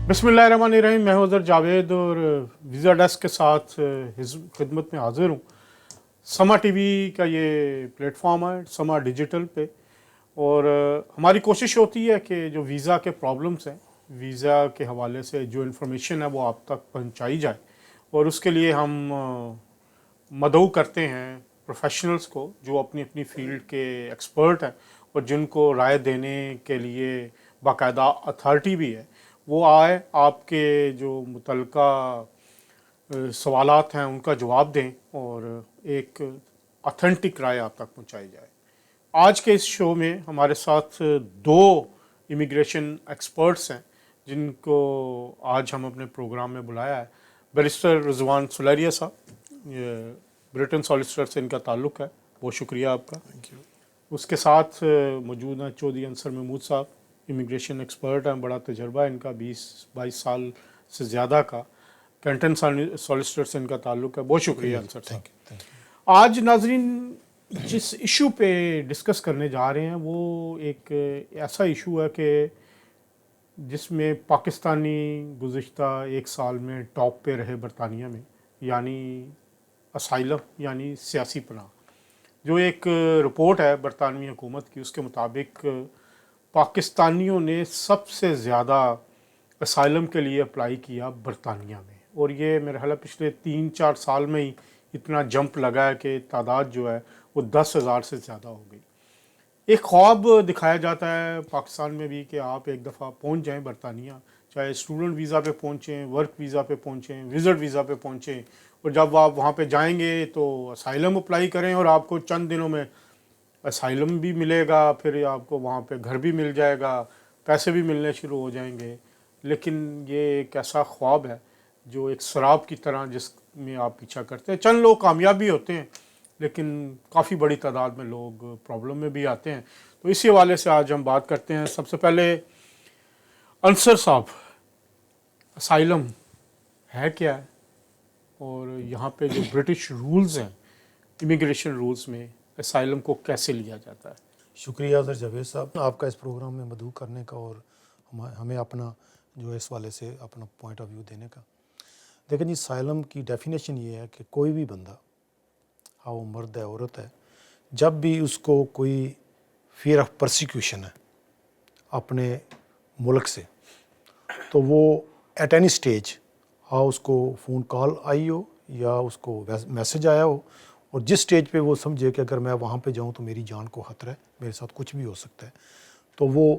बिस्मिल्लाहिर्रहमानिर्रहीम। मैं हूं अज़हर जावेद और वीज़ा डेस्क के साथ खिदमत में हाज़िर हूँ। समा टीवी का ये प्लेटफॉर्म है, समा डिजिटल पे। और हमारी कोशिश होती है कि जो वीज़ा के प्रॉब्लम्स हैं, वीज़ा के हवाले से जो इन्फॉर्मेशन है वो आप तक पहुंचाई जाए। और उसके लिए हम मदऊ करते हैं प्रोफेशनल्स को जो अपनी अपनी फील्ड के एक्सपर्ट हैं और जिनको राय देने के लिए बाकायदा अथॉरिटी भी है। वो आए, आपके जो मुतलका सवालात हैं उनका जवाब दें और एक ऑथेंटिक राय आप तक पहुंचाई जाए। आज के इस शो में हमारे साथ दो इमिग्रेशन एक्सपर्ट्स हैं जिनको आज हम अपने प्रोग्राम में बुलाया है। बैरिस्टर रिजवान सुलैरिया साहब, ये ब्रिटेन सॉलिसिटर से इनका ताल्लुक़ है, बहुत शुक्रिया आपका। Thank you. उसके साथ मौजूद हैं चौधरी अंसर महमूद साहब, इमिग्रेशन एक्सपर्ट हैं, बड़ा तजर्बा है इनका, 20-22 साल से ज़्यादा का। कैंटन सॉलिसिटर से इनका ताल्लुक़ है, बहुत शुक्रिया अंसर साहब। आज नाजरीन जिस इशू पे डिस्कस करने जा रहे हैं वो एक ऐसा इशू है कि जिसमें पाकिस्तानी गुज़िश्ता एक साल में टॉप पे रहे बरतानिया में, यानी असाइलम यानी सियासी पनाह। जो एक रिपोर्ट है बरतानवी हुकूमत की, उसके मुताबिक पाकिस्तानियों ने सबसे ज़्यादा असाइलम के लिए अप्लाई किया बरतानिया में। और ये मेरा ख्याल है पिछले 3-4 साल में ही इतना जंप लगा है कि तादाद जो है वो 10,000 से ज़्यादा हो गई। एक ख्वाब दिखाया जाता है पाकिस्तान में भी कि आप एक दफ़ा पहुंच जाएं बरतानिया, चाहे स्टूडेंट वीज़ा पे पहुंचें, वर्क वीज़ा पे पहुंचें, विज़िट वीज़ा पे पहुंचें। और जब आप वहाँ पे जाएंगे तो असाइलम अप्लाई करें और आपको चंद दिनों में असाइलम भी मिलेगा, फिर आपको वहाँ पे घर भी मिल जाएगा, पैसे भी मिलने शुरू हो जाएंगे। लेकिन ये एक ऐसा ख्वाब है जो एक शराब की तरह जिसमें आप पीछा करते हैं। चंद लोग कामयाब भी होते हैं लेकिन काफ़ी बड़ी तादाद में लोग प्रॉब्लम में भी आते हैं। तो इसी हवाले से आज हम बात करते हैं। सबसे पहले अंसर साहब, असाइलम है क्या है और यहाँ पे जो ब्रिटिश रूल्स हैं, इमिग्रेशन रूल्स में असाइलम को कैसे लिया जाता है? शुक्रिया सर जावेद साहब, आपका इस प्रोग्राम में मदऊ करने का और हमें अपना जो है इस वाले से अपना पॉइंट ऑफ व्यू देने का। देखें जी, साइलम की डेफिनेशन ये है कि कोई भी बंदा, हाँ वो मर्द है औरत है, जब भी उसको कोई फियर ऑफ परसिक्यूशन है अपने मुल्क से, तो वो एट एनी स्टेज, हाँ उसको फ़ोन कॉल आई हो या उसको मैसेज आया हो, और जिस स्टेज पे वो समझे कि अगर मैं वहाँ पे जाऊँ तो मेरी जान को ख़तरा है, मेरे साथ कुछ भी हो सकता है, तो वो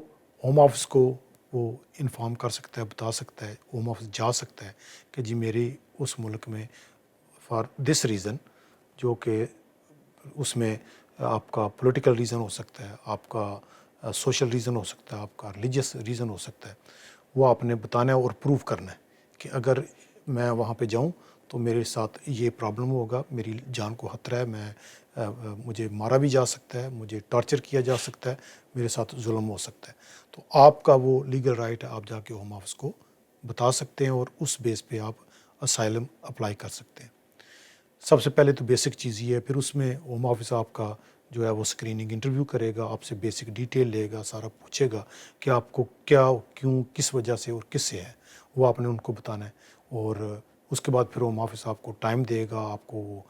होम ऑफिस को वो इन्फॉर्म कर सकता है, बता सकता है, होम ऑफिस जा सकता है कि जी मेरी उस मुल्क में फॉर दिस रीज़न, जो कि उसमें आपका पॉलिटिकल रीज़न हो सकता है, आपका सोशल रीज़न हो सकता है, आपका रिलीजियस रीज़न हो सकता है, वो आपने बताना है और प्रूव करना है कि अगर मैं वहाँ पे जाऊँ तो मेरे साथ ये प्रॉब्लम होगा, मेरी जान को ख़तरा है, मुझे मारा भी जा सकता है, मुझे टॉर्चर किया जा सकता है, मेरे साथ जुल्म हो सकता है। तो आपका वो लीगल राइट है, आप जाके होम ऑफिस को बता सकते हैं और उस बेस पे आप असाइलम अप्लाई कर सकते हैं। सबसे पहले तो बेसिक चीज़ ये है, फिर उसमें होम ऑफिस आपका जो है वो स्क्रीनिंग इंटरव्यू करेगा, आपसे बेसिक डिटेल लेगा, सारा पूछेगा कि आपको क्या, क्यों, किस वजह से और किससे है, वो आपने उनको बताना है। और उसके बाद फिर होम ऑफिस आपको टाइम देगा, आपको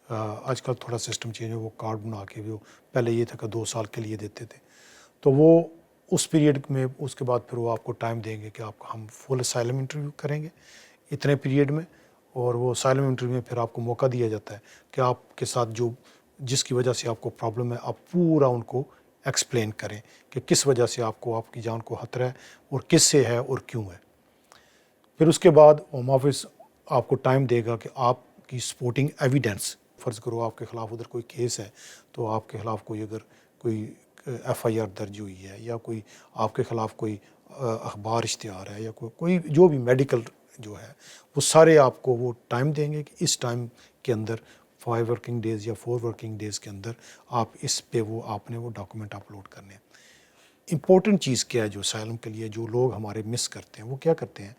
आजकल थोड़ा सिस्टम चेंज है, वो कार्ड बना के, वो पहले ये था कि 2 साल के लिए देते थे, तो वो उस पीरियड में उसके बाद फिर वो आपको टाइम देंगे कि आपको हम फुल असाइलम इंटरव्यू करेंगे इतने पीरियड में। और वो असाइलम इंटरव्यू में फिर आपको मौका दिया जाता है कि आपके साथ जो जिसकी वजह से आपको प्रॉब्लम है, आप पूरा उनको एक्सप्लेन करें कि किस वजह से आपको आपकी जान को ख़तरा है और किससे है और क्यों है। फिर उसके बाद होम ऑफिस आपको टाइम देगा कि आपकी सपोर्टिंग एविडेंस, फ़र्ज़ करो आपके ख़िलाफ़ उधर कोई केस है, तो आपके ख़िलाफ़ कोई अगर कोई FIR दर्ज हुई है या कोई आपके ख़िलाफ़ कोई अखबार इश्तिहार है या कोई जो भी मेडिकल जो है, वो सारे आपको वो टाइम देंगे कि इस टाइम के अंदर 5 वर्किंग डेज़ या 4 वर्किंग डेज़ के अंदर आप इस पे वो आपने वो डॉक्यूमेंट अपलोड करने हैं। इम्पोर्टेंट चीज़ क्या है जो असाइलम के लिए जो लोग हमारे मिस करते हैं, वो क्या करते हैं,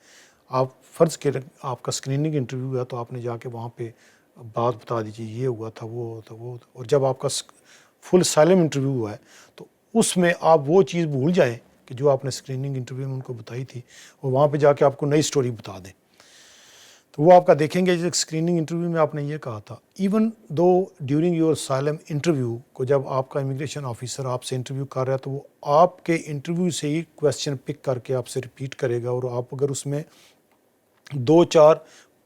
आप फ़र्ज़ करें आपका स्क्रीनिंग इंटरव्यू है तो आपने जाके वहाँ पे बात बता दीजिए, ये हुआ था, वो था, वो था, और जब आपका फुल असाइलम इंटरव्यू हुआ है तो उसमें आप वो चीज़ भूल जाएं कि जो आपने स्क्रीनिंग इंटरव्यू में उनको बताई थी वो वहाँ पे जाके आपको नई स्टोरी बता दें। तो वो आपका देखेंगे। जो स्क्रीनिंग इंटरव्यू में आपने ये कहा था, even though during your xylem interview को जब आपका इमिग्रेशन ऑफिसर आपसे इंटरव्यू कर रहा है तो वो आपके इंटरव्यू से ही क्वेश्चन पिक करके आपसे रिपीट करेगा, और आप अगर उसमें 2-4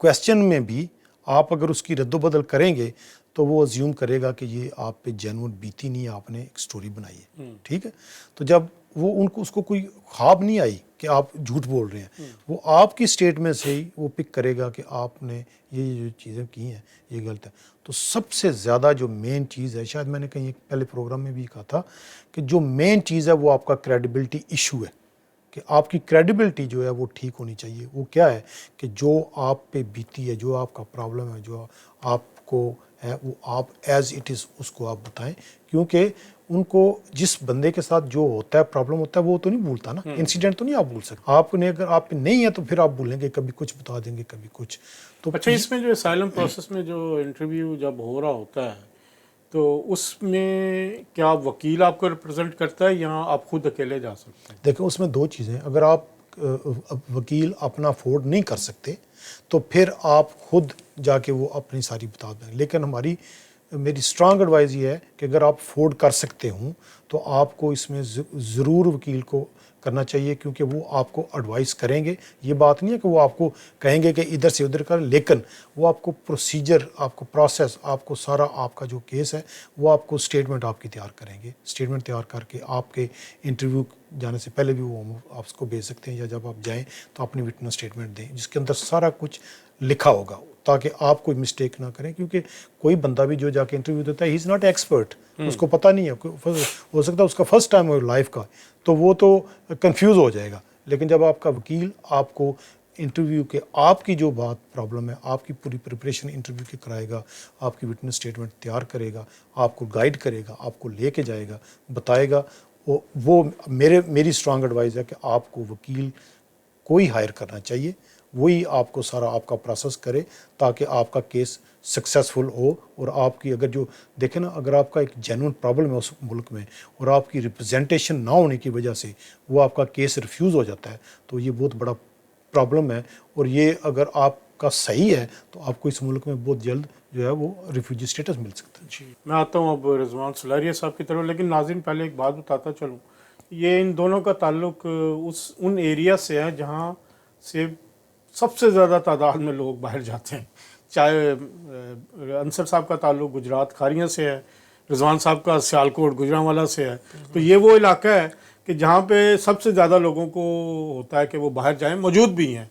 क्वेश्चन में भी आप अगर उसकी रद्दोबदल करेंगे तो वो अज्यूम करेगा कि ये आप पे जेन्युइन बीती नहीं है, आपने एक स्टोरी बनाई है। ठीक है, तो जब वो उनको उसको कोई ख्वाब नहीं आई कि आप झूठ बोल रहे हैं, वो आपकी स्टेटमेंट से ही वो पिक करेगा कि आपने ये जो चीज़ें की हैं ये गलत है। तो सबसे ज़्यादा जो मेन चीज़ है, शायद मैंने कहीं पहले प्रोग्राम में भी कहा था कि जो मेन चीज़ है वो आपका क्रेडिबिलिटी इशू है, कि आपकी क्रेडिबिलिटी जो है वो ठीक होनी चाहिए। वो क्या है कि जो आप पे बीती है, जो आपका प्रॉब्लम है, जो आपको है, वो आप एज इट इज़ उसको आप बताएं, क्योंकि उनको जिस बंदे के साथ जो होता है प्रॉब्लम होता है वो तो नहीं भूलता ना, इंसिडेंट तो नहीं आप भूल सकते। आपने अगर आप पे नहीं है तो फिर आप भूलेंगे, कभी कुछ बता देंगे, कभी कुछ। तो अच्छा, इसमें जो असाइलम प्रोसेस में जो इंटरव्यू जब हो रहा होता है तो उसमें क्या वकील आपको रिप्रेजेंट करता है या आप खुद अकेले जा सकते हैं? देखो उसमें दो चीज़ें, अगर आप वकील अपना अफोर्ड नहीं कर सकते तो फिर आप खुद जाके वो अपनी सारी बता दें। लेकिन मेरी स्ट्रांग एडवाइस ये है कि अगर आप अफोर्ड कर सकते हों तो आपको इसमें ज़रूर वकील को करना चाहिए, क्योंकि वो आपको एडवाइस करेंगे। ये बात नहीं है कि वो आपको कहेंगे कि इधर से उधर कर, लेकिन वो आपको प्रोसीजर, आपको प्रोसेस, आपको सारा आपका जो केस है वो आपको स्टेटमेंट आपकी तैयार करेंगे। स्टेटमेंट तैयार करके आपके इंटरव्यू जाने से पहले भी वो आप उसको भेज सकते हैं, या जब आप जाएँ तो अपनी विटनेस स्टेटमेंट दें जिसके अंदर सारा कुछ लिखा होगा, ताकि आप कोई मिस्टेक ना करें। क्योंकि कोई बंदा भी जो जाके इंटरव्यू देता है, ही इज़ नॉट एक्सपर्ट, उसको पता नहीं है, हो सकता है उसका फर्स्ट टाइम हो लाइफ का, तो वो तो कंफ्यूज हो जाएगा। लेकिन जब आपका वकील आपको इंटरव्यू के आपकी जो बात प्रॉब्लम है, आपकी पूरी प्रिपरेशन इंटरव्यू की कराएगा, आपकी विटनेस स्टेटमेंट तैयार करेगा, आपको गाइड करेगा, आपको लेके जाएगा, बताएगा, वो मेरी स्ट्रांग एडवाइस है कि आपको वकील कोई हायर करना चाहिए, वही आपको सारा आपका प्रोसेस करे ताकि आपका केस सक्सेसफुल हो। और आपकी अगर जो देखें ना, अगर आपका एक जेन्युइन प्रॉब्लम है उस मुल्क में और आपकी रिप्रेजेंटेशन ना होने की वजह से वो आपका केस रिफ्यूज़ हो जाता है, तो ये बहुत बड़ा प्रॉब्लम है। और ये अगर आपका सही है तो आपको इस मुल्क में बहुत जल्द जो है वो रिफ्यूजी स्टेटस मिल सकता है। जी, मैं आता हूँ अब रिजवान सुलारिया साहब की तरफ, लेकिन नाज़रीन पहले एक बात बताता चलूँ, ये इन दोनों का ताल्लुक उन एरिया से है जहाँ से सबसे ज़्यादा तादाद में लोग बाहर जाते हैं। चाहे अंसर साहब का ताल्लुक गुजरात खारियाँ से है, रिजवान साहब का सियालकोट गुजरांवाला से है, तो ये वो इलाका है कि जहाँ पे सबसे ज़्यादा लोगों को होता है कि वो बाहर जाएं, मौजूद भी हैं।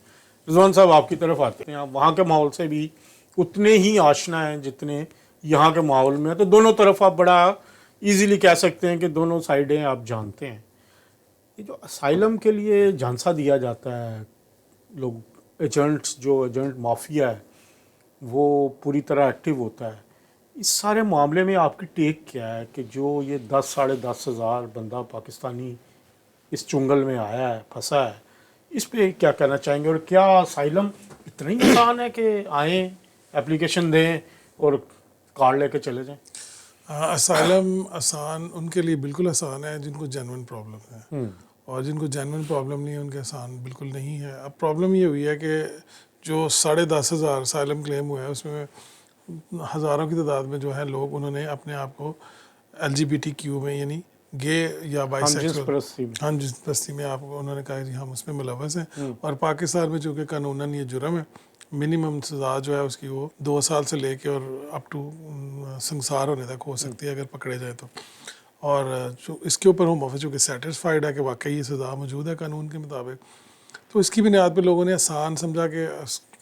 रिजवान साहब आपकी तरफ आते हैं, आप वहाँ के माहौल से भी उतने ही आशना हैं जितने यहाँ के माहौल में है, तो दोनों तरफ आप बड़ा इजीली कह सकते हैं कि दोनों साइडें आप जानते हैं। ये जो असाइलम के लिए झांसा दिया जाता है, लोग एजेंट्स, जो एजेंट माफिया है वो पूरी तरह एक्टिव होता है, इस सारे मामले में आपकी टेक क्या है कि जो ये 10-10.5 हज़ार बंदा पाकिस्तानी इस चुंगल में आया है, फंसा है, इस पे क्या कहना चाहेंगे? और क्या असाइलम इतना ही आसान है कि आएँ, एप्लीकेशन दें और कार्ड लेके चले जाएं? असाइलम आसान उनके लिए बिल्कुल आसान है जिनको जेन्युइन प्रॉब्लम है, और जिनको जेन्युइन प्रॉब्लम नहीं है उनके आसान बिल्कुल नहीं है। अब प्रॉब्लम ये हुई है कि जो 10,500 असाइलम क्लेम हुए हैं उसमें हज़ारों की तादाद में जो है लोग, उन्होंने अपने आप को LGBTQ में, यानी गे या बाइसेक्सुअल, हम जिस परस्ती में आपको उन्होंने कहा कि हम उसमें मुलव्वस हैं। और पाकिस्तान में चूँकि कानूनन ये जुर्म है, मिनिमम सज़ा जो है उसकी वो 2 साल से लेके और अप टू संसार होने तक हो सकती है अगर पकड़े जाए तो। और जो इसके ऊपर होम ऑफिस चूँकि सेटिस्फाइड है कि वाकई ये सज़ा मौजूद है कानून के मुताबिक, तो इसकी बुनियाद पर लोगों ने आसान समझा कि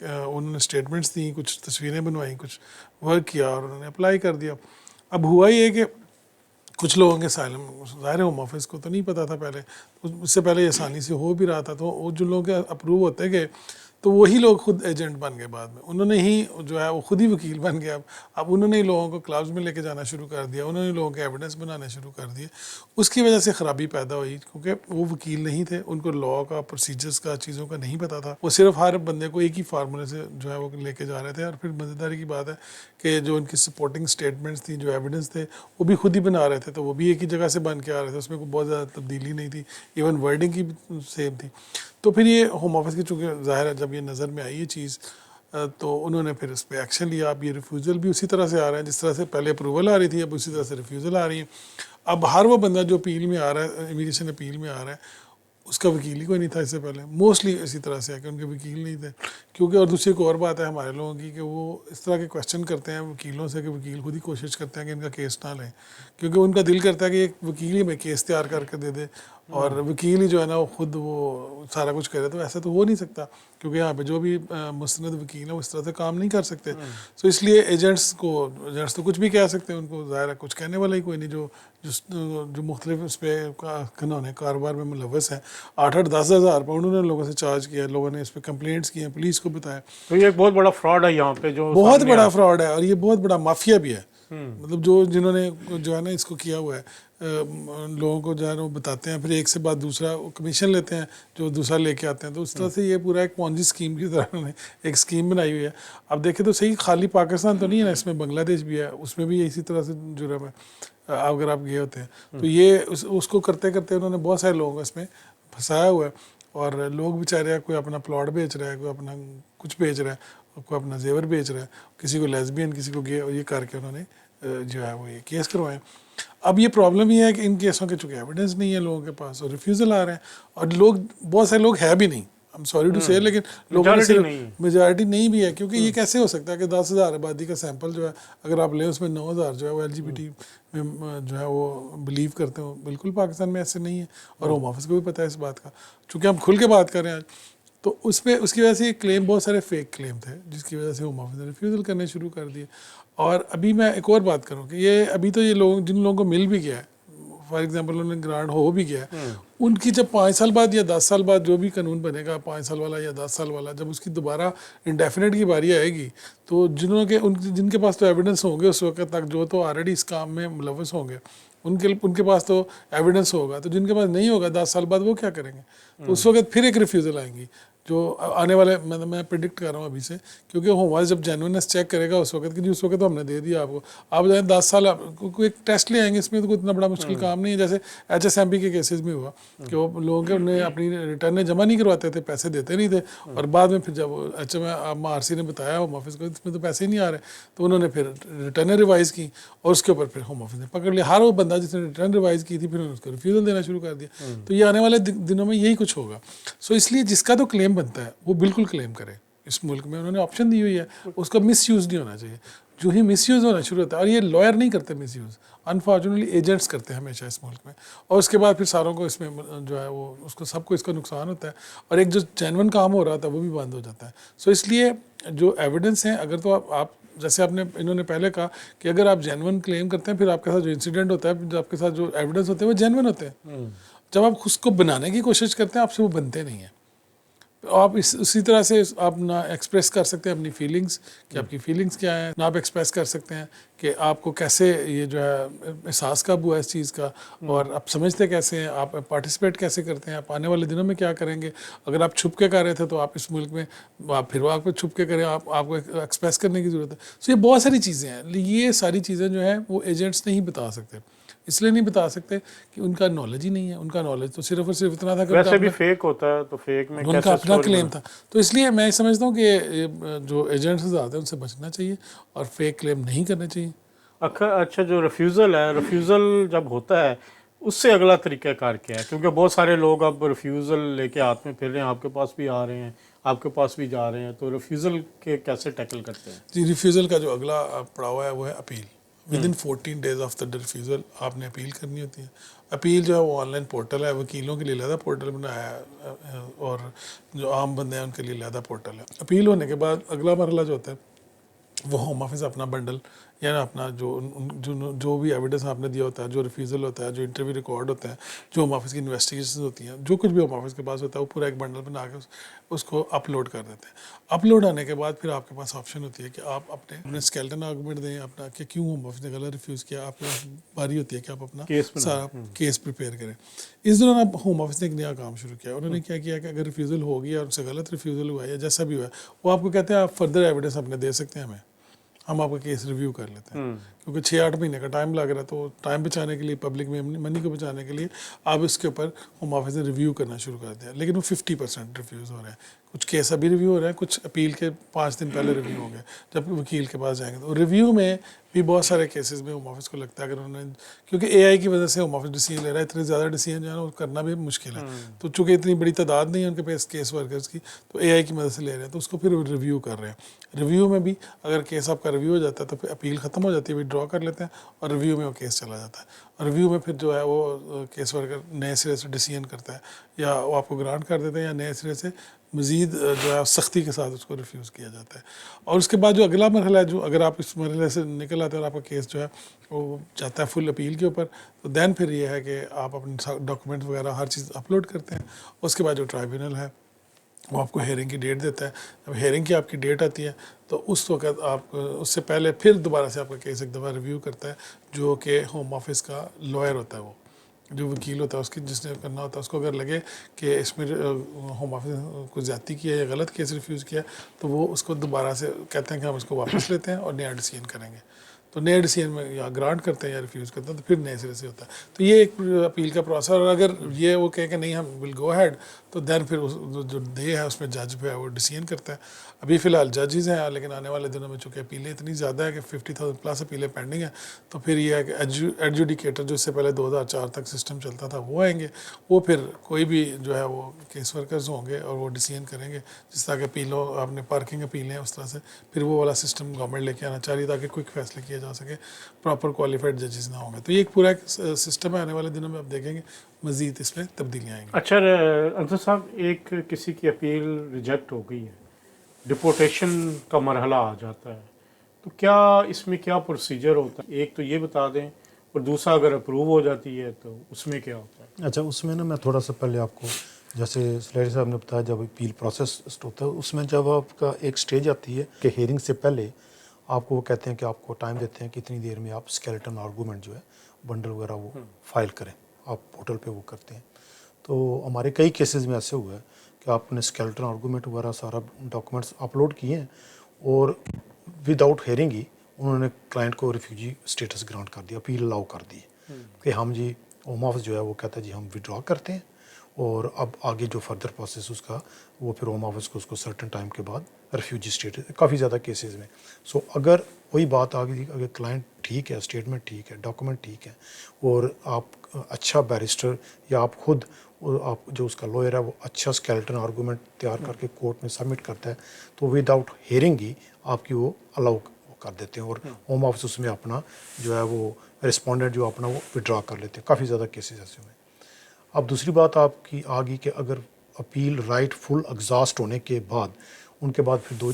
उन्होंने स्टेटमेंट्स दी, कुछ तस्वीरें बनवाई, कुछ वर्क किया और उन्होंने अप्लाई कर दिया। अब हुआ ये कि कुछ लोगों के असाइलम, ज़ाहिर होम ऑफिस को तो नहीं पता था पहले, उससे पहले आसानी से हो भी रहा था, तो वो जो लोग अप्रूव होते गए तो वही लोग खुद एजेंट बन गए बाद में, उन्होंने ही जो है वो खुद ही वकील बन गए। अब उन्होंने ही लोगों को क्लब्स में लेके जाना शुरू कर दिया, उन्होंने लोगों के एविडेंस बनाने शुरू कर दिए। उसकी वजह से ख़राबी पैदा हुई, क्योंकि वो वकील नहीं थे, उनको लॉ का, प्रोसीजर्स का, चीज़ों का नहीं पता था। वो सिर्फ हर बंदे को एक ही फार्मूले से जो है वो लेके जा रहे थे। और फिर मज़ेदारी की बात है कि जो उनकी सपोर्टिंग स्टेटमेंट्स थी, जो एविडेंस थे, वो भी खुद ही बना रहे थे, तो वो भी एक ही जगह से बन के आ रहे थे, उसमें कोई बहुत ज़्यादा तब्दीली नहीं थी, इवन वर्डिंग की भी सेम थी। तो फिर ये होम ऑफिस की, चूँकि ज़ाहिर है जब ये नज़र में आई ये चीज़, तो उन्होंने फिर इस पर एक्शन लिया। अब ये रिफ्यूज़ल भी उसी तरह से आ रहा है जिस तरह से पहले अप्रूवल आ रही थी, अब उसी तरह से रिफ्यूज़ल आ रही है। अब हर वो बंदा जो अपील में आ रहा है, इमिग्रेशन अपील में आ रहा है, उसका वकील ही कोई नहीं था इससे पहले। मोस्टली इसी तरह से है कि उनके वकील नहीं थे, क्योंकि और दूसरी एक और बात है हमारे लोगों की कि वो इस तरह के क्वेश्चन करते हैं वकीलों से कि वकील खुद ही कोशिश करते हैं कि इनका केस ना लें, क्योंकि उनका दिल करता है कि एक वकील ही हमें केस तैयार करके दे दे और वकील ही जो है ना वो खुद वो सारा कुछ करे। तो ऐसा तो हो नहीं सकता, क्योंकि यहाँ पे जो भी मुस्तनद वकील है वो इस तरह से काम नहीं कर सकते। तो इसलिए एजेंट्स तो कुछ भी कह सकते हैं, उनको ज़ाहिर है कुछ कहने वाला ही कोई नहीं। जो मुख्तलिफ उस पर कानून कारोबार में मुलव्वस हैं, 8-10 हज़ार पाउंड उन्होंने लोगों से चार्ज किया, लोगों ने इस पर कंप्लेंट्स की हैं, पुलिस को बताया। तो ये एक बहुत बड़ा फ्रॉड है यहाँ पे, जो बहुत बड़ा फ्रॉड है, और ये बहुत बड़ा माफिया भी है। मतलब जिन्होंने जो है ना इसको किया हुआ है, लोगों को जो है ना वो बताते हैं, फिर एक से बाद दूसरा कमीशन लेते हैं, जो दूसरा लेके आते हैं। तो उस तरह से ये पूरा एक पॉन्जी स्कीम की तरह उन्होंने एक स्कीम बनाई हुई है। अब देखें तो सही, खाली पाकिस्तान तो नहीं है ना, इसमें बांग्लादेश भी है, उसमें भी इसी तरह से जुर्म है अगर आप गए होते हैं तो। ये उसको करते करते उन्होंने बहुत सारे लोगों को इसमें फंसाया हुआ है। और लोग बेचारे, कोई अपना प्लॉट बेच रहा है, कोई अपना कुछ बेच रहा है, कोई अपना जेवर बेच रहा है, किसी को लेस्बियन, किसी को गे, और ये करके उन्होंने जो है वो ये केस करवाए। अब ये प्रॉब्लम ये है कि इन केसों के चूँकि एविडेंस नहीं है लोगों के पास, और रिफ्यूज़ल आ रहे हैं, और लोग, बहुत सारे लोग है भी नहीं, आई एम सॉरी टू से, लेकिन लोगों में मेजॉरिटी नहीं भी है। क्योंकि ये कैसे हो सकता है कि 10,000 आबादी का सैंपल जो है अगर आप लें, उसमें 9,000 जो है वो LGBT में जो है वो बिलीव करते हो। बिल्कुल पाकिस्तान में ऐसे नहीं है, और होम ऑफिस को भी पता है इस बात का, चूँकि हम खुल के बात कर रहे हैं आज। तो उसकी वजह से क्लेम, बहुत सारे फेक क्लेम थे, जिसकी वजह से होम ऑफिस ने रिफ्यूज़ल करने शुरू कर दिए। और अभी मैं एक और बात करूँ कि ये अभी तो ये लोग, जिन लोगों को मिल भी गया है, फॉर एग्जांपल उन्हें ग्रांट हो भी गया है, उनकी जब 5 साल बाद या 10 साल बाद जो भी कानून बनेगा, 5 साल वाला या 10 साल वाला, जब उसकी दोबारा इंडेफिनेट की बारी आएगी, तो जिनके पास तो एविडेंस होंगे उस वक्त तक, जो तो ऑलरेडी इस काम में मुलव्वस होंगे, उनके पास तो एविडेंस होगा। तो जिनके पास नहीं होगा 10 साल बाद वो क्या करेंगे? तो उस वक्त फिर एक रिफ्यूज़ल आएंगी, जो आने वाले, मैं प्रिडिक्ट कर रहा हूँ अभी से, क्योंकि होम ऑफिस जब जेन्युइननेस चेक करेगा उस वक्त की, उस वक्त तो हमने दे दिया आपको, आप जाए 10 साल कोई एक टेस्ट ले आएंगे, इसमें तो कोई इतना बड़ा मुश्किल काम नहीं है। जैसे HSMP के केसेस में हुआ कि वो लोगों के उन्हें अपनी रिटर्न जमा नहीं करवाते थे, पैसे देते नहीं थे, और बाद में फिर जब HMRC ने बताया होम ऑफिस को इसमें तो पैसे ही नहीं आ रहे, तो उन्होंने फिर रिटर्न रिवाइज़ की, और उसके ऊपर फिर होम ऑफिस ने पकड़ लिया हर वो बंदा जिसने रिटर्न रिवाइज़ की थी, फिर उन्होंने उसको रिफ्यूज़ल देना शुरू कर दिया। तो ये आने वाले दिनों में यही कुछ होगा। सो इसलिए जिसका तो क्लेम बनता है वो बिल्कुल क्लेम करे। इस मुल्क में उन्होंने ऑप्शन दी हुई है, उसका मिसयूज़ नहीं होना चाहिए। जो ही मिसयूज़ होना शुरू होता है, और ये लॉयर नहीं करते मिसयूज़, अनफॉर्चुनेटली एजेंट्स करते हैं हमेशा इस मुल्क में, और उसके बाद फिर सारों को इसमें जो है वो उसको सबको इसका नुकसान होता है, और एक जो जेन्युइन काम हो रहा था वो भी बंद हो जाता है। सो इसलिए जो एविडेंस हैं, अगर तो आप जैसे इन्होंने पहले कहा कि अगर आप जेन्युइन क्लेम करते हैं, फिर आपके साथ जो इंसिडेंट होता है, जो आपके साथ जो एविडेंस होते हैं वो जेन्युइन होते हैं। जब आप उसको बनाने की कोशिश करते हैं, आपसे वो बनते नहीं हैं। आप उसी तरह से आप ना एक्सप्रेस कर सकते हैं अपनी फीलिंग्स, कि आपकी फीलिंग्स क्या है, ना आप एक्सप्रेस कर सकते हैं कि आपको कैसे ये जो है एहसास कब हुआ इस चीज़ का, और आप समझते कैसे हैं, आप पार्टिसिपेट कैसे करते हैं, आप आने वाले दिनों में क्या करेंगे। अगर आप छुप के कर रहे थे तो आप इस मुल्क में आप फिर आपको छुप के करें, आपको एक्सप्रेस करने की ज़रूरत है। सो ये बहुत सारी चीज़ें हैं, ये सारी चीज़ें जो हैं वो एजेंट्स नहीं बता सकते। इसलिए नहीं बता सकते कि उनका नॉलेज ही नहीं है। उनका नॉलेज तो सिर्फ और सिर्फ इतना था कि वैसे भी फेक होता है, तो फेक में उनका अपना क्लेम था। तो इसलिए मैं समझता हूँ कि जो एजेंट्स आते हैं उनसे बचना चाहिए और फेक क्लेम नहीं करने चाहिए। अच्छा, जो रिफ्यूज़ल जब होता है, उससे अगला तरीक़ाकार क्या है? क्योंकि बहुत सारे लोग अब रिफ्यूज़ल लेके हाथ में फिर रहे हैं, आपके पास भी आ रहे हैं, आपके पास भी जा रहे हैं, तो रिफ्यूज़ल के कैसे टैकल करते हैं? जी, रिफ्यूज़ल का जो अगला पड़ाव है वो है appeal. With in 14 days of the refusal आपने अपील करनी होती है। अपील जो है वो ऑनलाइन पोर्टल है, वकीलों के लिए अलग पोर्टल बनाया है, और जो आम बंदे हैं उनके लिए अलग पोर्टल है। अपील होने के बाद अगला मरहला जो होता है वो होम ऑफिस अपना बंडल या अपना जो भी एविडेंस आपने दिया होता है, जो रिफ्यूज़ल होता है, जो इंटरव्यू रिकॉर्ड होता है, जो होम ऑफिस की इन्वेस्टिगेशन होती हैं, जो कुछ भी होम ऑफिस के पास होता है वो पूरा एक बंडल बना के उसको अपलोड कर देते हैं। अपलोड आने के बाद फिर आपके पास ऑप्शन होती है कि आप अपने स्केलेटन आर्गूमेंट दें अपना कि क्यों होम ऑफिस ने गलत रिफ्यूज़ किया। आपके पास बारी होती है कि आप अपना सारा केस प्रिपेयर करें। इस दौरान आप होम ऑफिस ने एक नया काम शुरू किया। उन्होंने क्या किया कि अगर रिफ्यूज़ल हो गया और उनसे गलत रिफ्यूज़ल हुआ या जैसा भी हुआ, वो आपको कहते हैं आप फर्दर एविडेंस अपने दे सकते हैं हमें, हम आपका केस रिव्यू कर लेते हैं। क्योंकि 6-8 महीने का टाइम लग रहा है, तो टाइम बचाने के लिए, पब्लिक में मनी को बचाने के लिए आप इसके ऊपर होम ऑफिस ने रिव्यू करना शुरू कर दिया। लेकिन वो 50% रिव्यूज़ हो रहे हैं। कुछ केस अभी रिव्यू हो रहे हैं, कुछ अपील के 5 दिन पहले रिव्यू हो गए। जब वकील के पास जाएंगे तो रिव्यू में भी बहुत सारे केसेस में होम ऑफिस को लगता है अगर उन्होंने, क्योंकि AI की वजह से होम ऑफिस डिसीजन ले रहा है, इतने ज़्यादा डिसीजन जो है ना वो करना भी मुश्किल है। तो चूँकि इतनी बड़ी तादाद नहीं है उनके पास केस वर्कर्स की, तो AI की मदद से ले रहे हैं, तो उसको फिर रिव्यू कर रहे हैं। रिव्यू में भी अगर केस आपका रिव्यू हो जाता है तो फिर अपील ख़त्म हो जाती है, विड्रॉ कर लेते हैं और रिव्यू में वो केस चला जाता है। और रिव्यू में फिर जो है वो केस वर्कर नए सिरे से डिसीजन करता है, या वो आपको ग्रांट कर देते हैं, या नए सिरे से मज़ीद जो है सख्ती के साथ उसको रिफ्यूज़ किया जाता है। और उसके बाद जो अगला मरहला है, जो अगर आप इस मरहले से निकल आते हैं और आपका केस जो है वो जाता है फुल अपील के ऊपर, तो दैन फिर ये है कि आप अपने डॉक्यूमेंट वगैरह हर चीज़ अपलोड करते हैं। उसके बाद जो ट्राइब्यूनल है वो आपको हेयरिंग की डेट देता है। जब हेयरिंग की आपकी डेट आती है तो उस वक्त आप उससे पहले फिर दोबारा से आपका केस एक दफ़ा रिव्यू करता है, जो कि होम ऑफिस का लॉयर होता है, वो जो वकील होता है उसकी, जिसने करना होता है, उसको अगर लगे कि इसमें होम ऑफिस ने कुछ ज़्यादती किया या गलत केस रिफ्यूज़ किया, तो वो उसको दोबारा से कहते हैं कि हम इसको वापस लेते हैं और नया डिसीजन करेंगे। तो नए डिसीजन में या ग्रांट करते हैं या रिफ्यूज़ करते हैं, तो फिर नए सिरे से होता है। तो ये एक अपील का प्रोसेस। और अगर ये वो कहे कि नहीं हम विल गो अहेड, तो दैन फिर जो डे है उसमें जज पे है वो डिसीजन करता है। अभी फ़िलहाल जजेस हैं, लेकिन आने वाले दिनों में चूँकि अपीलें इतनी ज़्यादा है कि 50,000 प्लस अपीलें पेंडिंग हैं, तो फिर ये है कि एडजुडिकेटर जो इससे पहले 2004 तक सिस्टम चलता था वो आएंगे। वो फिर कोई भी जो है वो केस वर्कर्स होंगे और वो डिसीजन करेंगे। जिस तरह के अपीलों आपने पार्किंग अपीलें उस तरह से फिर वो वाला सिस्टम गवर्नमेंट लेके आना चाह रही, ताकि क्विक फैसले किए जा सके, प्रॉपर क्वालिफाइड जजेस ना होंगे। तो ये एक पूरा एक सिस्टम है। आने वाले दिनों में आप देखेंगे मज़ीद इसमें तब्दीलियाँ आएंगी। अच्छा अंसर साहब, एक किसी की अपील रिजेक्ट हो गई है, डिपोर्टेशन का मरहला आ जाता है, तो क्या इसमें क्या प्रोसीजर होता है? एक तो ये बता दें, और दूसरा अगर अप्रूव हो जाती है तो उसमें क्या होता है? अच्छा, उसमें ना मैं थोड़ा सा पहले आपको, जैसे सलेरी साहब ने बताया, जब अपील प्रोसेस होता है उसमें जब आपका एक स्टेज आती है कि हेयरिंग से पहले आपको वो कहते हैं कि आपको टाइम देते हैं कि इतनी देर में आप स्केलेटन आर्गूमेंट जो है बंडल वगैरह वो फाइल करें, आप पोर्टल पे वो करते हैं। तो हमारे कई केसेस में ऐसे हुआ है कि आपने स्केलेटन आर्गूमेंट वगैरह सारा डॉक्यूमेंट्स अपलोड किए हैं और विदाउट हेयरिंग ही उन्होंने क्लाइंट को रिफ्यूजी स्टेटस ग्रांट कर दिया, अपील अलाउ कर दी कि हम जी होम ऑफिस जो है वो कहता है जी हम विड्रॉ करते हैं और अब आगे जो फर्दर प्रोसेस उसका वो फिर होम ऑफिस को उसको सर्टन टाइम के बाद रिफ्यूजी स्टेटस, काफ़ी ज़्यादा केसेस में। सो अगर वही बात आ गई, अगर क्लाइंट ठीक है, स्टेटमेंट ठीक है, डॉक्यूमेंट ठीक है और आप अच्छा बैरिस्टर या आप खुद आप जो उसका लॉयर है वो अच्छा स्केलेटन आर्गूमेंट तैयार करके कोर्ट में सबमिट करता है, तो विदाउट हेयरिंग ही आपकी वो अलाउ कर देते हैं और होम ऑफिस उसमें अपना जो है वो रिस्पोंडेंट जो अपना वो विड्रॉ कर लेते हैं। काफ़ी ज़्यादा केसेस ऐसे हुए। अब दूसरी बात आपकी आ गई कि अगर अपील राइट फुल एग्जॉस्ट होने के बाद, उनके बाद फिर दो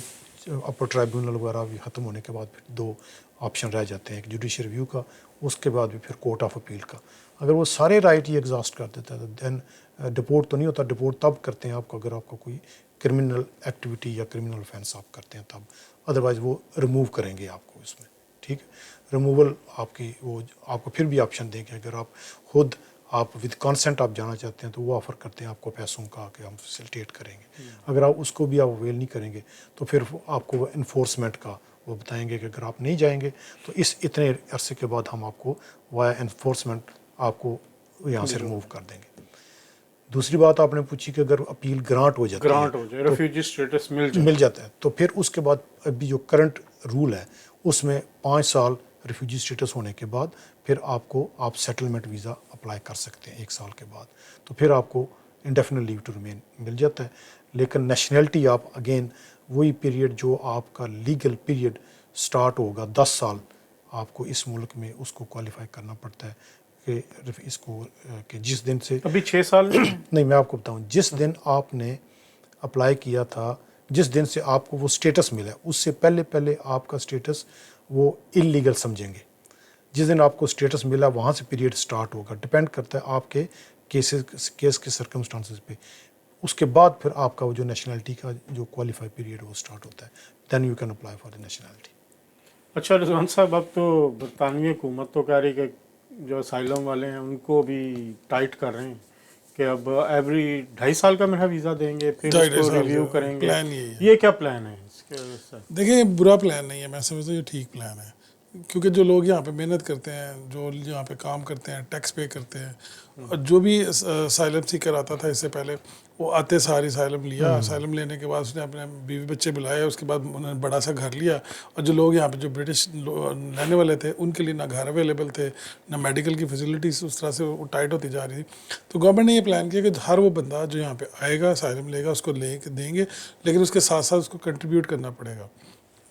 अपर ट्राइब्यूनल वगैरह भी ख़त्म होने के बाद फिर दो ऑप्शन रह जाते हैं, एक जुडिशियल रिव्यू का, उसके बाद भी फिर कोर्ट ऑफ अपील का। अगर वो सारे राइट ही एग्जॉस्ट कर देता है तो दैन डिपोर्ट तो नहीं होता। डिपोर्ट तब करते हैं आपको अगर आपको कोई क्रिमिनल एक्टिविटी या क्रिमिनल ऑफेंस आप करते हैं तब, अदरवाइज़ वो रिमूव करेंगे आपको इसमें। ठीक है, रिमूवल आपकी वो आपको फिर भी ऑप्शन देंगे। अगर आप खुद आप विद कंसेंट आप जाना चाहते हैं तो वो ऑफ़र करते हैं आपको पैसों का कि हम फैसिलिटेट करेंगे। अगर आप उसको भी आप अवेल नहीं करेंगे तो फिर आपको वो इन्फोर्समेंट का वो बताएंगे कि अगर आप नहीं जाएंगे तो इस इतने अरसे के बाद हम आपको वाया इन्फोर्समेंट आपको यहाँ से रिमूव कर देंगे। दूसरी बात आपने पूछी कि अगर अपील ग्रांट हो जाती ग्रांट हो जाए, रिफ्यूजी स्टेटस मिल जाता है तो फिर उसके बाद अभी जो करंट रूल है उसमें 5 साल रिफ्यूजी स्टेटस होने के बाद फिर आपको आप सेटलमेंट वीज़ा अप्लाई कर सकते हैं 1 साल के बाद, तो फिर आपको इंडेफिनिट लीव टू रिमेन मिल जाता है। लेकिन नेशनैलिटी आप अगेन वही पीरियड जो आपका लीगल पीरियड स्टार्ट होगा 10 साल आपको इस मुल्क में उसको क्वालिफाई करना पड़ता है कि इसको कि जिस दिन से अभी 6 साल नहीं, मैं आपको बताऊं, जिस दिन आपने अप्लाई किया था, जिस दिन से आपको वो स्टेटस मिला उससे पहले पहले आपका स्टेटस वो इलीगल समझेंगे। जिस दिन आपको स्टेटस मिला वहाँ से पीरियड स्टार्ट होगा, डिपेंड करता है आपके केस के सर्कमस्टांसिस पे। उसके बाद फिर आपका वो जो नेशनलिटी का जो क्वालिफाई पीरियड वो स्टार्ट होता है, then you can apply for the nationality. अच्छा रिजवान साहब, अब तो बरतानवी हुकूमत तो कह रही कि जो असाइलम वाले हैं उनको भी टाइट कर रहे हैं कि अब एवरी 2.5 साल का मेरा वीज़ा देंगे, फिर 2.5 उसको साल रिव्यू का करेंगे। प्लान यही है। ये क्या प्लान है इसके वजह से? देखिए ये बुरा प्लान नहीं है, मैं समझता हूँ ये ठीक प्लान है, क्योंकि जो लोग यहाँ पे मेहनत करते हैं, जो यहाँ पे काम करते हैं, टैक्स पे करते हैं, और जो भी साइलम सीकर आता था इससे पहले, वो आते सारी साइलम लिया, साइलम लेने के बाद उसने अपने बीवी बच्चे बुलाए, उसके बाद उन्होंने बड़ा सा घर लिया। और जो लोग यहाँ पे जो ब्रिटिश रहने वाले थे उनके लिए ना घर अवेलेबल थे, ना मेडिकल की फैसिलिटीज़, उस तरह से वो टाइट होती जा रही थी। तो गवर्नमेंट ने ये प्लान किया कि हर वो बंदा जो यहाँ पे आएगा साइलम लेगा, उसको ले देंगे, लेकिन उसके साथ साथ उसको कंट्रीब्यूट करना पड़ेगा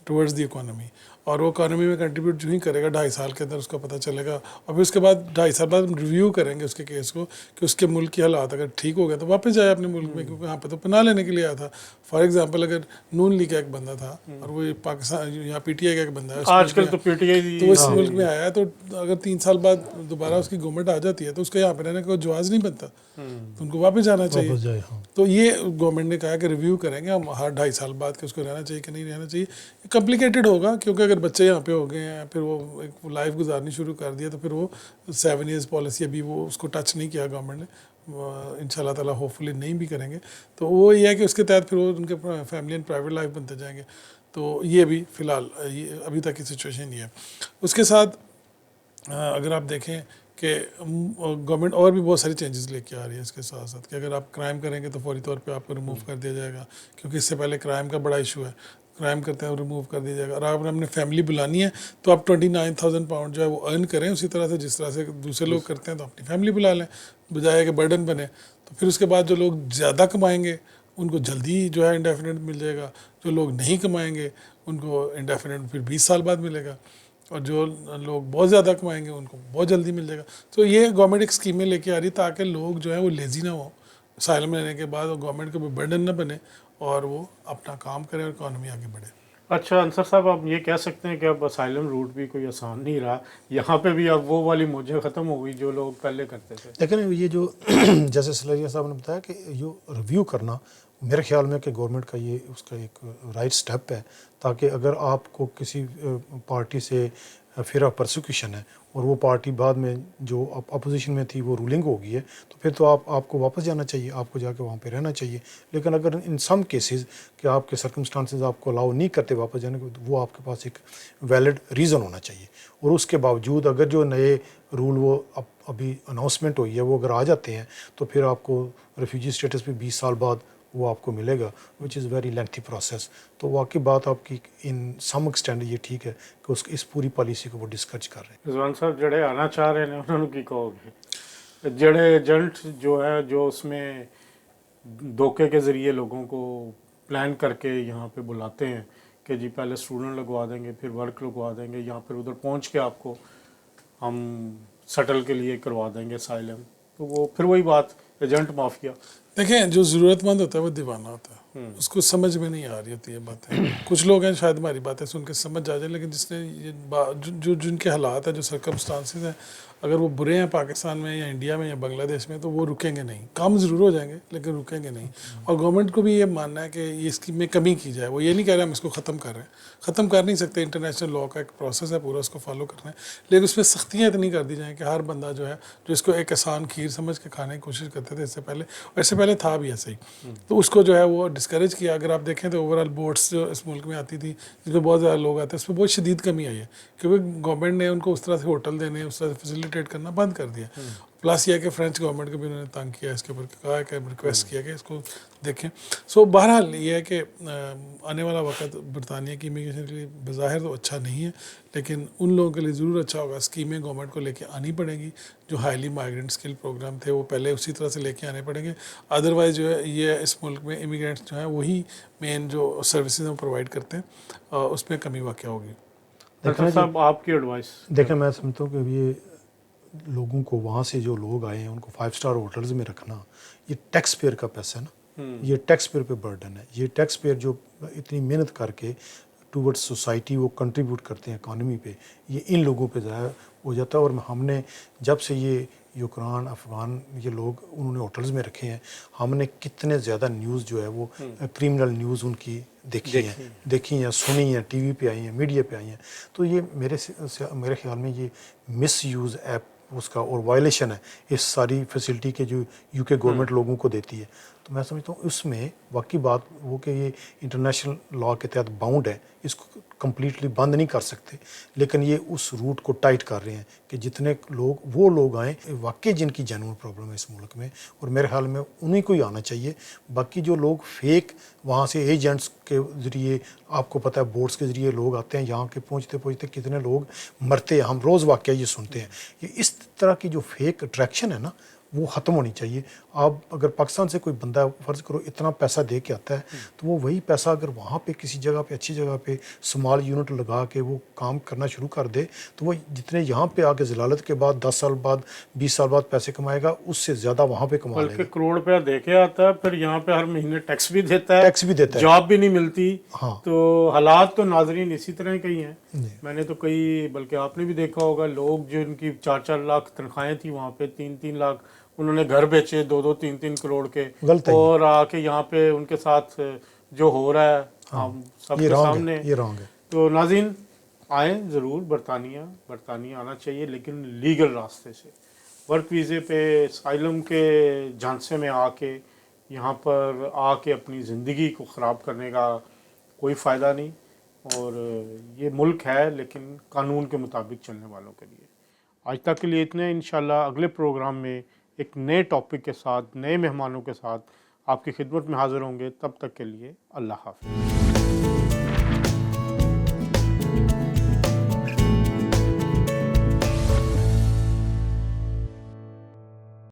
टुवर्ड्स दी इकोनॉमी। और वो इकोनॉमी में कंट्रीब्यूट जो ही करेगा 2.5 साल के अंदर उसका पता चलेगा, और फिर उसके बाद 2.5 साल बाद हम रिव्यू करेंगे उसके केस को कि उसके मुल्क की हालात अगर ठीक हो गया तो वापस जाए अपने मुल्क में, क्योंकि यहाँ पे तो पनाह लेने के लिए आया था। फॉर एग्जांपल अगर नून लीग का एक बंदा था और वो पाकिस्तान यहाँ पीटीआई का एक बंदा है, आजकल तो पीटीआई तो वो इस मुल्क में आया है, तो अगर 3 साल बाद दोबारा उसकी गवर्नमेंट आ जाती है तो उसका यहाँ पे रहने का कोई जवाज़ नहीं बनता, तो उनको वापस जाना चाहिए। तो ये गवर्नमेंट ने कहा कि रिव्यू करेंगे हम हर 2.5 साल बाद कि उसको रहना चाहिए कि नहीं रहना चाहिए। कॉम्प्लिकेटेड होगा, क्योंकि अगर बच्चे यहाँ पे हो गए हैं, फिर वो एक लाइफ गुजारनी शुरू कर दिया, तो फिर वो 7 ईयर्स पॉलिसी अभी वो उसको टच नहीं किया गवर्नमेंट ने, इंशाल्लाह ताला होपफुली नहीं भी करेंगे। तो वो ये है कि उसके तहत फिर वो उनके फैमिली एंड प्राइवेट लाइफ बनते जाएंगे। तो ये भी फ़िलहाल ये अभी तक की सिचुएशन ये है। उसके साथ अगर आप देखें कि गवर्नमेंट और भी बहुत सारी चेंजेस लेके आ रही है इसके साथ साथ, कि अगर आप क्राइम करेंगे तो फौरी तौर पे आपको रिमूव कर दिया जाएगा, क्योंकि इससे पहले क्राइम का बड़ा इशू है, क्राइम करते हैं रिमूव कर दिया जाएगा। और अगर आपने फैमिली बुलानी है तो आप 29,000 पाउंड जो है वो अर्न करें उसी तरह से जिस तरह से दूसरे लोग करते हैं, तो अपनी फैमिली बुला लें बजाय कि बर्डन बने। तो फिर उसके बाद जो लोग ज़्यादा कमाएंगे उनको जल्दी जो है इंडेफिनेट मिल जाएगा, जो लोग नहीं कमाएंगे उनको इंडेफिनेट फिर 20 साल बाद मिलेगा, और जो लोग बहुत ज़्यादा कमाएंगे उनको बहुत जल्दी मिल जाएगा। तो ये गवर्नमेंट एक स्कीमें लेके आ रही है ताकि लोग जो है वो लेज़ी ना हो साइलम लेने के बाद, और गवर्नमेंट को भी बर्डन ना बने, और वो अपना काम करें और इकॉनमी आगे बढ़े। अच्छा अंसर साहब, आप ये कह सकते हैं कि अब असाइलम रूट भी कोई आसान नहीं रहा, यहाँ पे भी अब वो वाली मौजें ख़त्म हो गई जो लोग पहले करते थे। लेकिन ये जो जैसे सलरिया साहब ने बताया कि ये रिव्यू करना, मेरे ख्याल में कि गवर्नमेंट का ये उसका एक राइट स्टेप है, ताकि अगर आपको किसी पार्टी से फिर परसिक्यूशन है और वो पार्टी बाद में जो अपोजिशन में थी वो रूलिंग हो गई है, तो फिर तो आपको वापस जाना चाहिए, आपको जाके वहाँ पे रहना चाहिए। लेकिन अगर इन सम केसेस कि आपके सर्कमस्टांसेस आपको अलाउ नहीं करते वापस जाने को, तो वो आपके पास एक वैलिड रीज़न होना चाहिए। और उसके बावजूद अगर जो नए रूल वो अभी अनाउंसमेंट हुई है वो अगर आ जाते हैं, तो फिर आपको रेफ्यूजी स्टेटस भी 20 साल बाद वो आपको मिलेगा, which is very lengthy process. तो वाकई बात आपकी इन सम एक्सटेंड ये ठीक है कि उस इस पूरी पॉलिसी को वो डिस्कस कर रहे हैं। रिजवान साहब जड़े आना चाह रहे हैं उन्होंने की कहोगे, जड़े एजेंट जो है जो उसमें धोखे के ज़रिए लोगों को प्लान करके यहाँ पे बुलाते हैं कि जी पहले स्टूडेंट लगवा देंगे, फिर वर्क लगवा देंगे, यहाँ फिर उधर पहुँच के आपको हम सेटल के लिए करवा देंगे साइलम, तो वो फिर वही बात एजेंट माफिया। देखें, जो ज़रूरतमंद होता है वो दीवाना होता है, उसको समझ में नहीं आ रही होती है बातें। कुछ लोग हैं शायद हमारी बातें सुन के समझ आ जाए, लेकिन जिसने ये जो जिनके हालात हैं, जो सर्कमस्टांसेस हैं, अगर वो बुरे हैं पाकिस्तान में या इंडिया में या बांग्लादेश में, तो वो रुकेंगे नहीं। काम ज़रूर हो जाएंगे लेकिन रुकेंगे नहीं। और गवर्नमेंट को भी ये मानना है कि ये इसकी में कमी की जाए। वो ये नहीं कह रहे हम इसको ख़त्म कर रहे हैं, ख़त्म कर नहीं सकते, इंटरनेशनल लॉ का एक प्रोसेस है पूरा, उसको फॉलो करना है, लेकिन उसमें सख्तियाँ इतनी कर दी जाएँ कि हर बंदा जो है जो इसको एक आसान खीर समझ के खाने की कोशिश करते थे इससे पहले, और इससे पहले था भी ऐसे ही, तो उसको जो है वो डिस्करेज किया। अगर आप देखें तो ओवरऑल बोट्स जो इस मुल्क में आती थी जिसमें बहुत ज़्यादा लोग आते हैं, उसमें बहुत शदीद कमी आई है, क्योंकि गवर्नमेंट ने उनको उस तरह से होटल देने, उस तरह से फैसिलिटेट करना बंद कर दिया। प्लस यह कि फ्रेंच गवर्नमेंट को भी उन्होंने तंग किया इसके ऊपर, कहा कि रिक्वेस्ट किया कि इसको देखें। सो बहरहाल ये है कि आने वाला वक्त बरतानिया की इमिग्रेशन के लिए बज़ाहिर तो अच्छा नहीं है, लेकिन उन लोगों के लिए ज़रूर अच्छा होगा। स्कीमें गवर्नमेंट को लेके आनी पड़ेंगी, जो हाईली माइग्रेंट स्किल प्रोग्राम थे वो पहले उसी तरह से लेके आने पड़ेंगे। अदरवाइज़ जो है ये इस मुल्क में इमिग्रेंट्स जो है वही मेन जो सर्विसेज हम प्रोवाइड करते हैं उसमें कमी वाक़ होगी। डॉक्टर साहब आपकी एडवाइस? देखें, मैं समझता हूँ कि ये लोगों को वहाँ से जो लोग आए हैं उनको 5 स्टार होटल्स में रखना, ये टैक्स पेयर का पैसा है ना, ये टैक्स पेयर पे बर्डन है। ये टैक्स पेयर जो इतनी मेहनत करके टूवर्ड्स सोसाइटी वो कंट्रीब्यूट करते हैं इकॉनमी पे, ये इन लोगों पे ज़्यादा हो जाता है। और हमने जब से ये यूक्रेन अफ़गान ये लोग उन्होंने होटल्स में रखे हैं, हमने कितने ज़्यादा न्यूज़ जो है वो क्रिमिनल न्यूज़ उनकी देखी हैं, सुनी हैं, टीवी पे आई हैं, मीडिया पे आई हैं। तो ये मेरे ख्याल में ये मिस यूज़ ऐप उसका और वायलेशन है इस सारी फैसिलिटी के जो यूके गवर्नमेंट लोगों को देती है। तो मैं समझता हूँ उसमें वाकई बात वो कि ये इंटरनेशनल लॉ के तहत बाउंड है, इसको कम्प्लीटली बंद नहीं कर सकते, लेकिन ये उस रूट को टाइट कर रहे हैं कि जितने लोग वो लोग आएँ वाकई जिनकी जेन्युइन प्रॉब्लम है इस मुल्क में, और मेरे ख्याल में उन्हीं को ही आना चाहिए। बाकी जो लोग फेक वहाँ से एजेंट्स के ज़रिए, आपको पता है बोट्स के ज़रिए लोग आते हैं, यहाँ के पहुँचते कितने लोग मरते हैं, हम रोज़ वाक़या ये सुनते हैं। ये इस तरह की जो फेक अट्रैक्शन है ना वो ख़त्म होनी चाहिए। आप अगर पाकिस्तान से कोई बंदा फ़र्ज़ करो इतना पैसा दे के आता है, तो वो वही पैसा अगर वहाँ पे किसी जगह पे अच्छी जगह पे स्मॉल यूनिट लगा के वो काम करना शुरू कर दे, तो वो जितने यहाँ पे आके ज़लालत के बाद 10 साल बाद 20 साल बाद पैसे कमाएगा, उससे ज़्यादा वहाँ पे कमा लेगा। बल्कि करोड़ रुपया दे के आता है, फिर यहाँ पे हर महीने टैक्स भी देता है, जॉब भी नहीं मिलती। हाँ। तो हालात तो नाजरीन इसी तरह के ही हैं। मैंने तो कई, बल्कि आपने भी देखा होगा, लोग जो इनकी 4-4 लाख तनख्वाहें थी वहाँ पे 3-3 लाख, उन्होंने घर बेचे 2-2, 3-3 करोड़ के, और आके यहाँ पे उनके साथ जो हो रहा है हम सबके सामने। ये रॉन्ग है। तो नाज़रीन आए ज़रूर, बरतानिया आना चाहिए, लेकिन लीगल रास्ते से, वर्क वीज़े पे साइलम के झांसे में आके यहाँ पर आके अपनी ज़िंदगी को ख़राब करने का कोई फ़ायदा नहीं। और ये मुल्क है लेकिन कानून के मुताबिक चलने वालों के लिए। आज तक के लिए इतने, इंशाल्लाह अगले प्रोग्राम में एक नए टॉपिक के साथ, नए मेहमानों के साथ आपकी खिदमत में हाज़िर होंगे। तब तक के लिए अल्लाह हाफ़िज़।